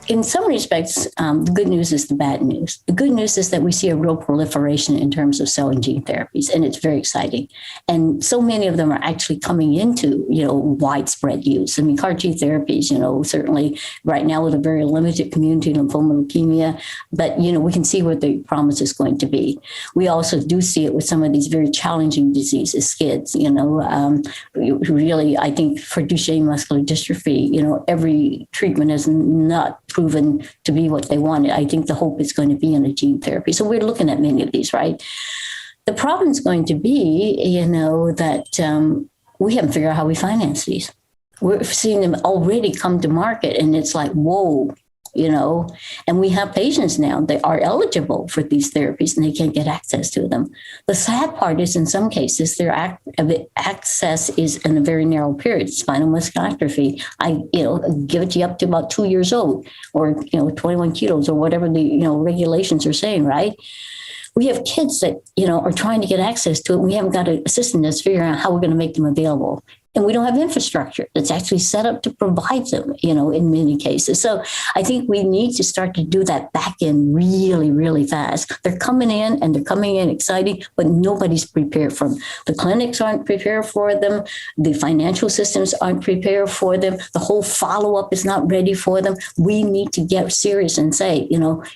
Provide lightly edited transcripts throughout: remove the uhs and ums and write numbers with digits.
in some respects, the good news is the bad news. The good news is that we see a real proliferation in terms of cell and gene therapies, and it's very exciting. And so many of them are actually coming into, widespread use. I mean, CAR T therapies, certainly right now with a very limited community, lymphoma, leukemia, but, we can see what the promise is going to be. We also do see it with some of these very challenging diseases, SCIDs, really, I think for Duchenne muscular dystrophy, every treatment has not proven to be what they wanted. I think the hope is going to be in a gene therapy. So we're looking at many of these, right? The problem is going to be, that we haven't figured out how we finance these. We're seeing them already come to market, and it's like, whoa, and we have patients now that are eligible for these therapies and they can't get access to them. The sad part is in some cases, their access is in a very narrow period. Spinal muscular atrophy, I give it to you up to about 2 years old or, 21 kilos or whatever the, regulations are saying, right? We have kids that, are trying to get access to it. We haven't got a system that's figuring out how we're going to make them available. And we don't have infrastructure that's actually set up to provide them, in many cases. So I think we need to start to do that back end really, really fast. They're coming in exciting, but nobody's prepared for them. The clinics aren't prepared for them. The financial systems aren't prepared for them. The whole follow-up is not ready for them. We need to get serious and say,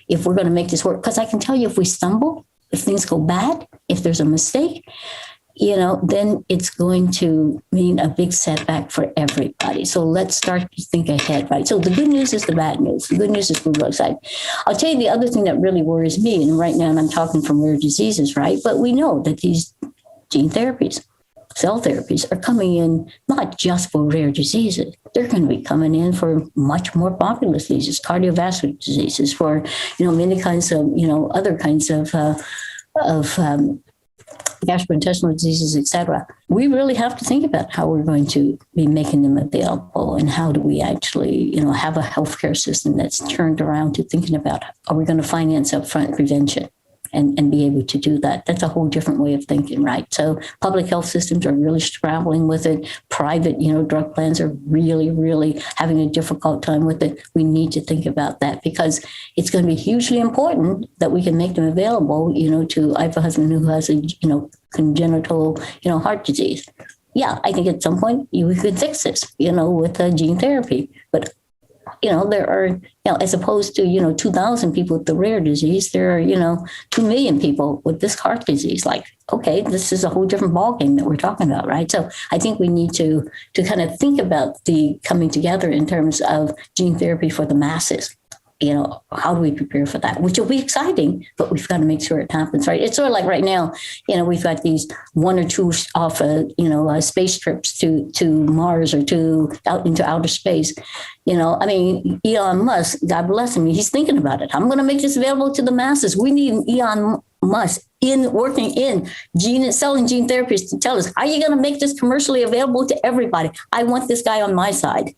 if we're going to make this work, because I can tell you if we stumble, if things go bad, if there's a mistake, then it's going to mean a big setback for everybody. So let's start to think ahead, right? So the good news is the bad news. The good news is we're excited. I'll tell you the other thing that really worries me, and right now I'm talking from rare diseases, right? But we know that these gene therapies, cell therapies are coming in not just for rare diseases. They're going to be coming in for much more popular diseases, cardiovascular diseases, for, many kinds of, other kinds of gastrointestinal diseases, et cetera. We really have to think about how we're going to be making them available and how do we actually, have a healthcare system that's turned around to thinking about, are we going to finance upfront prevention and be able to do that? That's a whole different way of thinking, right? So public health systems are really scrambling with it. Private, drug plans are really, really having a difficult time with it. We need to think about that because it's going to be hugely important that we can make them available, to, I have a husband who has a, congenital, heart disease. Yeah, I think at some point we could fix this, with gene therapy. But there are, as opposed to, 2,000 people with the rare disease, there are, 2 million people with this heart disease. Like, okay, this is a whole different ballgame that we're talking about, right? So I think we need to kind of think about the coming together in terms of gene therapy for the masses. How do we prepare for that? Which will be exciting, but we've got to make sure it happens, right? It's sort of like right now, we've got these 1 or 2 off, space trips to Mars or out into outer space. Elon Musk, God bless him, he's thinking about it. I'm going to make this available to the masses. We need Elon Musk working in cell and gene therapies to tell us, how are you going to make this commercially available to everybody? I want this guy on my side.